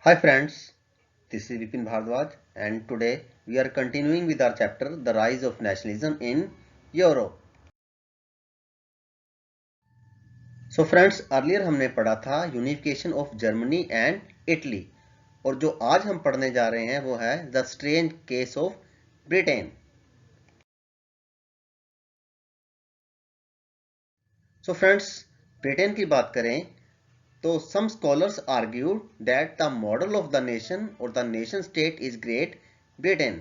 Hi friends, this is Vipin Bhardwaj and today we are continuing with our chapter The Rise of Nationalism in Europe. So friends, earlier हमने पढ़ा था unification of Germany and Italy और जो आज हम पढ़ने जा रहे हैं वो है the strange case of Britain. So friends, Britain की बात करें तो some scholars argued that the model of the nation or the nation state is Great Britain.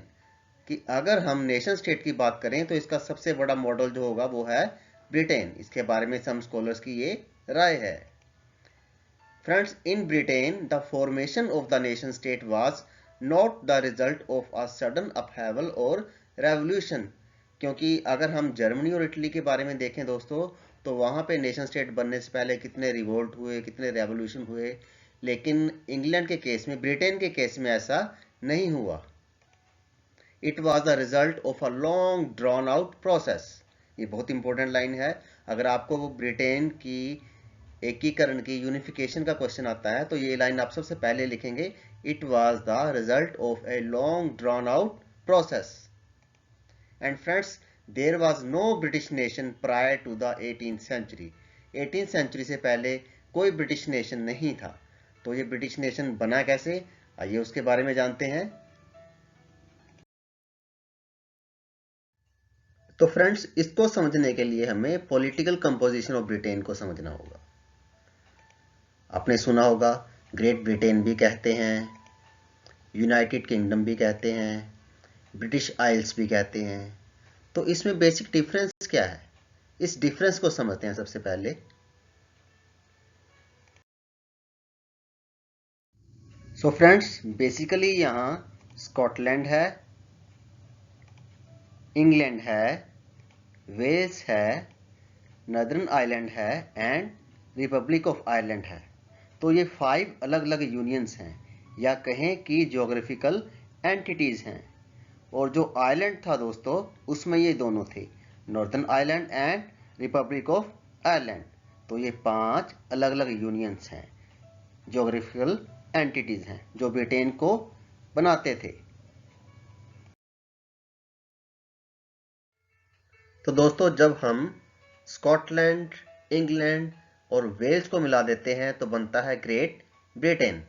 कि अगर हम नेशन स्टेट की बात करें तो इसका सबसे बड़ा मॉडल जो होगा वो है ब्रिटेन. इसके बारे में सम स्कॉलर्स की ये राय है. Friends, in Britain the formation of the nation state was not the result of a sudden upheaval और रेवोल्यूशन. क्योंकि अगर हम जर्मनी और इटली के बारे में देखें दोस्तों तो वहां पे नेशन स्टेट बनने से पहले कितने रिवोल्ट हुए, कितने रेवोल्यूशन हुए. लेकिन इंग्लैंड के केस में, ब्रिटेन के केस में ऐसा नहीं हुआ. It was the result of a long drawn out process. ये बहुत इंपॉर्टेंट लाइन है. अगर आपको वो ब्रिटेन की एकीकरण की यूनिफिकेशन का क्वेश्चन आता है तो ये लाइन आप सबसे पहले लिखेंगे. It was the result of a long drawn out process. And friends, there was no British nation prior to the 18th century. 18th century से पहले कोई ब्रिटिश नेशन नहीं था. तो ये ब्रिटिश नेशन बना कैसे, आइए उसके बारे में जानते हैं. तो फ्रेंड्स, इसको समझने के लिए हमें पॉलिटिकल कंपोजिशन ऑफ ब्रिटेन को समझना होगा. आपने सुना होगा ग्रेट ब्रिटेन भी कहते हैं, यूनाइटेड किंगडम भी कहते हैं, ब्रिटिश आइल्स भी कहते हैं. तो इसमें बेसिक डिफरेंस क्या है, इस डिफरेंस को समझते हैं सबसे पहले. सो फ्रेंड्स, बेसिकली यहाँ स्कॉटलैंड है, इंग्लैंड है, वेल्स है, नॉर्दर्न आयरलैंड है एंड रिपब्लिक ऑफ आयरलैंड है. तो ये 5 अलग अलग यूनियंस हैं या कहें कि ज्योग्राफिकल एंटिटीज हैं. और जो आयरलैंड था दोस्तों उसमें ये दोनों थे, northern Ireland and Republic of Ireland. तो ये 5 अलग अलग यूनियंस हैं, ज्योग्राफिकल एंटिटीज हैं जो ब्रिटेन को बनाते थे. तो दोस्तों, जब हम स्कॉटलैंड, इंग्लैंड और वेल्स को मिला देते हैं तो बनता है ग्रेट ब्रिटेन.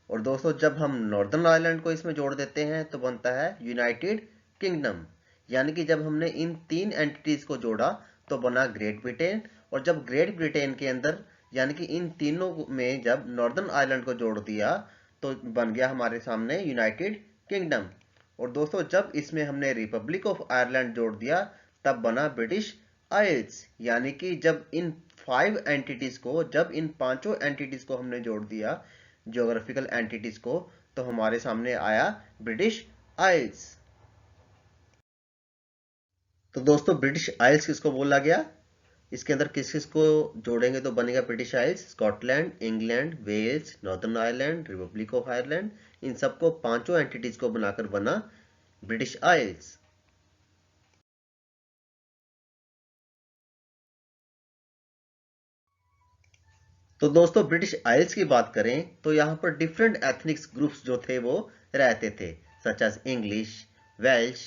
और दोस्तों, जब हम नॉर्दर्न आयरलैंड को इसमें जोड़ देते हैं तो बनता है यूनाइटेड किंगडम. यानी कि जब हमने इन 3 एंटिटीज को जोड़ा तो बना ग्रेट ब्रिटेन. और जब ग्रेट ब्रिटेन के अंदर यानी कि इन तीनों में जब नॉर्दर्न आयरलैंड को जोड़ दिया तो बन गया हमारे सामने यूनाइटेड किंगडम. और दोस्तों, जब इसमें हमने रिपब्लिक ऑफ आयरलैंड जोड़ दिया तब बना ब्रिटिश आइल्स. यानी कि जब इन 5 एंटिटीज को, जब इन पांचों एंटिटीज को हमने जोड़ दिया, ज्योग्राफिकल एंटिटीज को, तो हमारे सामने आया ब्रिटिश आइल्स. तो दोस्तों, ब्रिटिश आइल्स किसको बोला गया, इसके अंदर किस किस को जोड़ेंगे तो बनेगा British Isles. Scotland, England, Wales, Northern Ireland, Republic of Ireland, इन सबको पांचों एंटिटीज को बनाकर बना ब्रिटिश आइल्स. तो दोस्तों, ब्रिटिश आइल्स की बात करें तो यहाँ पर डिफरेंट एथनिक्स ग्रुप्स जो थे वो रहते थे, सच एज इंग्लिश, वेल्श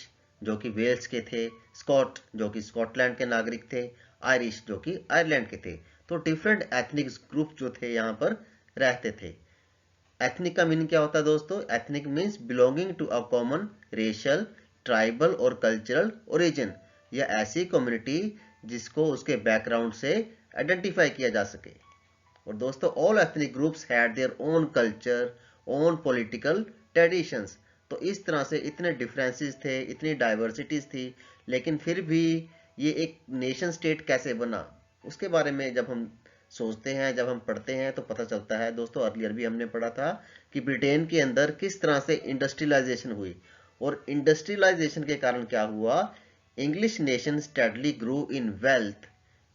जो कि वेल्स के थे, स्कॉट जो कि स्कॉटलैंड के नागरिक थे, आयरिश जो कि आयरलैंड के थे. तो डिफरेंट एथनिक्स ग्रुप जो थे यहाँ पर रहते थे. एथनिक का मीनिंग क्या होता है दोस्तों, ethnic means belonging to a common racial, tribal और कल्चरल ओरिजिन, या ऐसी कम्युनिटी जिसको उसके बैकग्राउंड से आइडेंटिफाई किया जा सके. और दोस्तों, all ethnic groups had their own culture, own political traditions. तो इस तरह से इतने डिफरेंसेस थे, इतनी डाइवर्सिटीज थी, लेकिन फिर भी ये एक नेशन स्टेट कैसे बना उसके बारे में जब हम सोचते हैं, जब हम पढ़ते हैं तो पता चलता है दोस्तों. अर्लियर भी हमने पढ़ा था कि ब्रिटेन के अंदर किस तरह से इंडस्ट्रियलाइजेशन हुई. और इंडस्ट्रियलाइजेशन के कारण क्या हुआ, English nation steadily grew in wealth,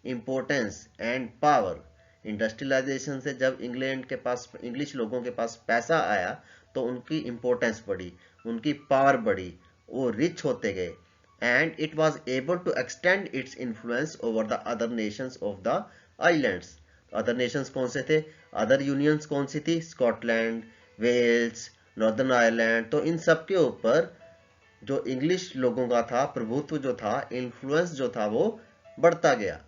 importance and power. Industrialization से जब इंग्लैंड के पास, इंग्लिश लोगों के पास पैसा आया तो उनकी इंपोर्टेंस बढ़ी, उनकी पावर बढ़ी, वो रिच होते गए. And it was able to extend its influence over the other nations of the islands. Other nations कौन से थे, अदर यूनियंस कौन सी थी, स्कॉटलैंड, वेल्स, नॉर्दर्न आयरलैंड, तो इन सब के ऊपर जो इंग्लिश लोगों का था प्रभुत्व जो था, इन्फ्लुएंस जो था, वो बढ़ता गया।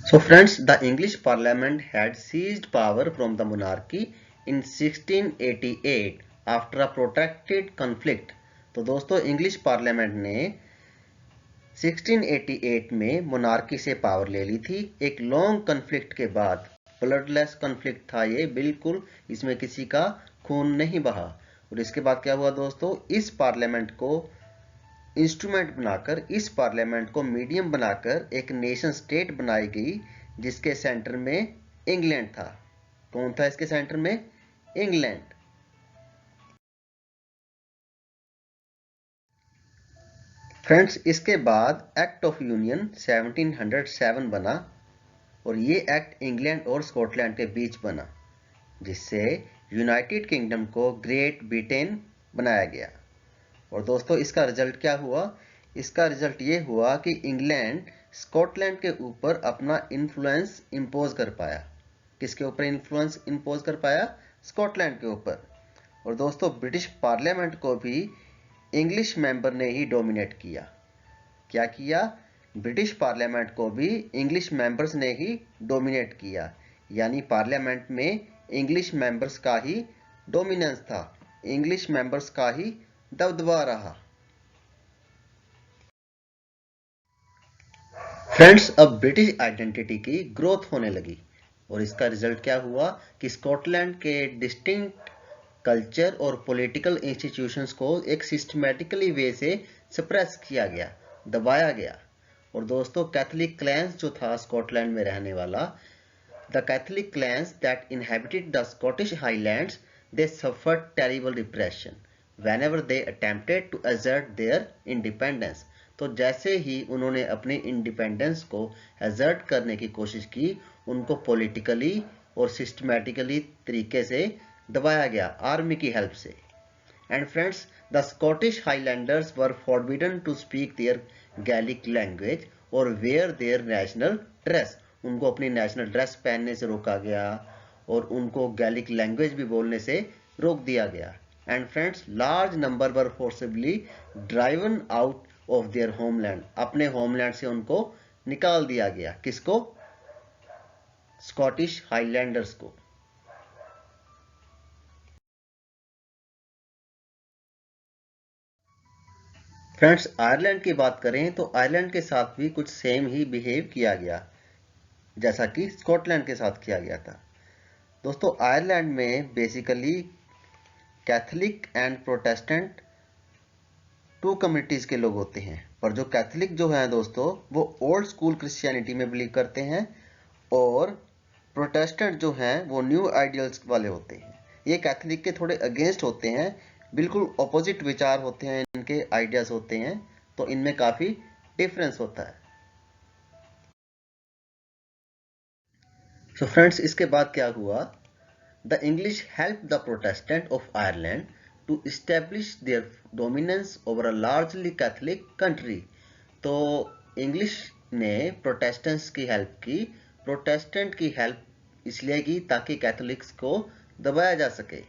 So friends, the English Parliament had seized power from the monarchy in 1688 after a protracted conflict। तो दोस्तों इंग्लिश पार्लियामेंट ने 1688 में मोनार्की से पावर ले ली थी, एक लॉन्ग कन्फ्लिक्ट के बाद। ब्लडलेस कन्फ्लिक्ट था ये, बिल्कुल इसमें किसी का खून नहीं बहा। और इसके बाद क्या हुआ दोस्तों, इस पार्लियामेंट को इंस्ट्रूमेंट बनाकर, इस पार्लियामेंट को मीडियम बनाकर एक नेशन स्टेट बनाई गई, जिसके सेंटर में इंग्लैंड था। कौन था इसके सेंटर में? इंग्लैंड। फ्रेंड्स, इसके बाद एक्ट ऑफ यूनियन 1707 बना, और ये एक्ट इंग्लैंड और स्कॉटलैंड के बीच बना, जिससे यूनाइटेड किंगडम को ग्रेट ब्रिटेन बनाया गया। और दोस्तों इसका रिजल्ट क्या हुआ? इसका रिजल्ट ये हुआ कि इंग्लैंड स्कॉटलैंड के ऊपर अपना इन्फ्लुएंस इंपोज कर पाया। किसके ऊपर इन्फ्लुएंस इंपोज कर पाया? स्कॉटलैंड के ऊपर। और दोस्तों ब्रिटिश पार्लियामेंट को भी इंग्लिश मेंबर ने ही डोमिनेट किया। क्या किया? ब्रिटिश पार्लियामेंट को भी इंग्लिश मेंबर्स ने ही डोमिनेट किया, यानी पार्लियामेंट में इंग्लिश मेंबर्स का ही डोमिनेंस था, इंग्लिश मेंबर्स का ही दबदबा रहा। फ्रेंड्स, अब ब्रिटिश आइडेंटिटी की ग्रोथ होने लगी, और इसका रिजल्ट क्या हुआ कि स्कॉटलैंड के डिस्टिंक्ट कल्चर और पॉलिटिकल इंस्टीट्यूशंस को एक सिस्टमैटिकली वे से सप्रेस किया गया, दबाया गया। और दोस्तों कैथोलिक क्लैंस जो था स्कॉटलैंड में रहने वाला, the Catholic clans that inhabited the Scottish Highlands, they suffered terrible repression whenever they attempted to assert their independence. तो जैसे ही उन्होंने अपने इंडिपेंडेंस को असर्ट करने की कोशिश की, उनको पॉलिटिकली और सिस्टमैटिकली तरीके से दबाया गया, आर्मी की हेल्प से। And friends, the Scottish Highlanders were forbidden to speak their Gaelic language और वेयर देयर नेशनल ड्रेस। उनको अपनी नेशनल ड्रेस पहनने से रोका गया, और उनको गैलिक लैंग्वेज भी बोलने से रोक दिया गया। And friends, large number were forcibly driven out of their homeland. अपने होमलैंड से उनको निकाल दिया गया। किसको? स्कॉटिश हाईलैंडर्स को। फ्रेंड्स, आयरलैंड की बात करें तो आयरलैंड के साथ भी कुछ सेम ही बिहेव किया गया, जैसा कि स्कॉटलैंड के साथ किया गया था। दोस्तों आयरलैंड में basically Catholic and Protestant two communities के लोग होते हैं, पर जो कैथोलिक जो हैं दोस्तों, वो ओल्ड स्कूल क्रिश्चियनिटी में बिलीव करते हैं, और प्रोटेस्टेंट जो हैं वो न्यू आइडियल्स वाले होते हैं। ये कैथोलिक के थोड़े अगेंस्ट होते हैं, बिल्कुल ऑपोजिट विचार होते हैं, इनके आइडियाज होते हैं, तो इनमें काफी डिफरेंस होता है। सो फ्रेंड्स, इसके बाद क्या हुआ? The English help the Protestant of Ireland to establish their dominance over a largely Catholic country. तो इंग्लिश ने प्रोटेस्टेंट्स की हेल्प की, प्रोटेस्टेंट की हेल्प इसलिए की ताकि कैथोलिक्स को दबाया जा सके।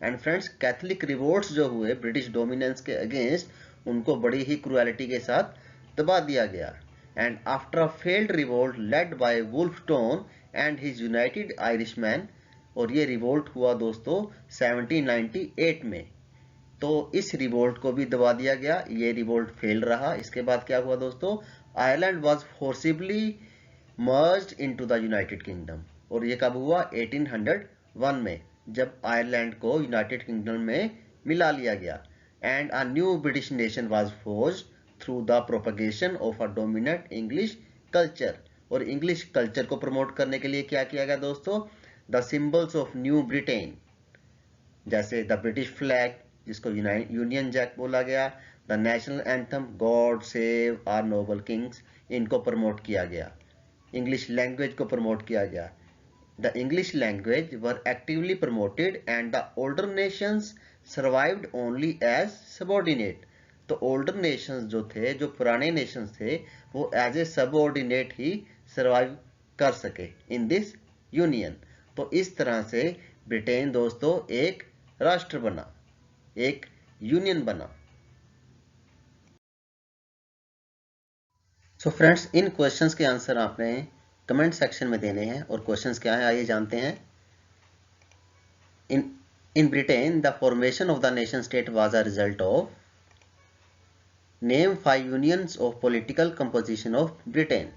एंड फ्रेंड्स, कैथोलिक रिवोल्ट्स जो हुए ब्रिटिश डोमिनेंस के अगेंस्ट, उनको बड़ी ही क्रुएलिटी के साथ दबा दिया गया। And after a failed revolt led by Wolfe Tone and his United Irishmen, और ये रिवोल्ट हुआ दोस्तों 1798 में, तो इस रिवोल्ट को भी दबा दिया गया। ये रिवोल्ट फेल रहा। इसके बाद क्या हुआ दोस्तों? Ireland was forcibly merged into the United kingdom, और ये कब हुआ? 1801 में, जब आयरलैंड को यूनाइटेड किंगडम में मिला लिया गया। And a new British nation was forged through the propagation of a dominant English culture. और इंग्लिश कल्चर को प्रमोट करने के लिए क्या किया गया दोस्तों? The symbols of new Britain, जैसे द ब्रिटिश फ्लैग जिसको यूनियन जैक बोला गया, the national anthem God save our noble kings, इनको प्रमोट किया गया। इंग्लिश लैंग्वेज को प्रमोट किया गया। The English language were actively promoted and the older nations survived only as subordinate. तो ओल्डर नेशंस जो थे, जो पुराने नेशंस थे, वो एज ए सबऑर्डिनेट ही सर्वाइव कर सके इन दिस यूनियन। तो इस तरह से ब्रिटेन दोस्तों एक राष्ट्र बना, एक यूनियन बना। सो फ्रेंड्स, इन क्वेश्चंस के आंसर आपने कमेंट सेक्शन में देने हैं। और क्वेश्चंस क्या है आइए जानते हैं। In Britain, the formation of the nation state was a result of name 5 unions of political composition of Britain.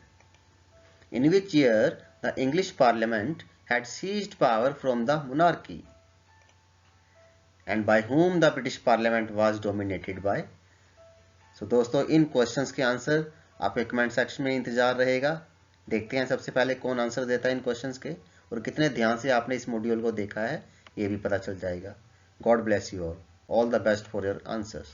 In which year the English Parliament had seized power from the monarchy, and by whom the British Parliament was dominated by. So दोस्तों इन questions के answer आपके comment section में इंतजार रहेगा। देखते हैं सबसे पहले कौन आंसर देता है इन क्वेश्चंस के, और कितने ध्यान से आपने इस मॉड्यूल को देखा है ये भी पता चल जाएगा। God bless you all the best for your answers.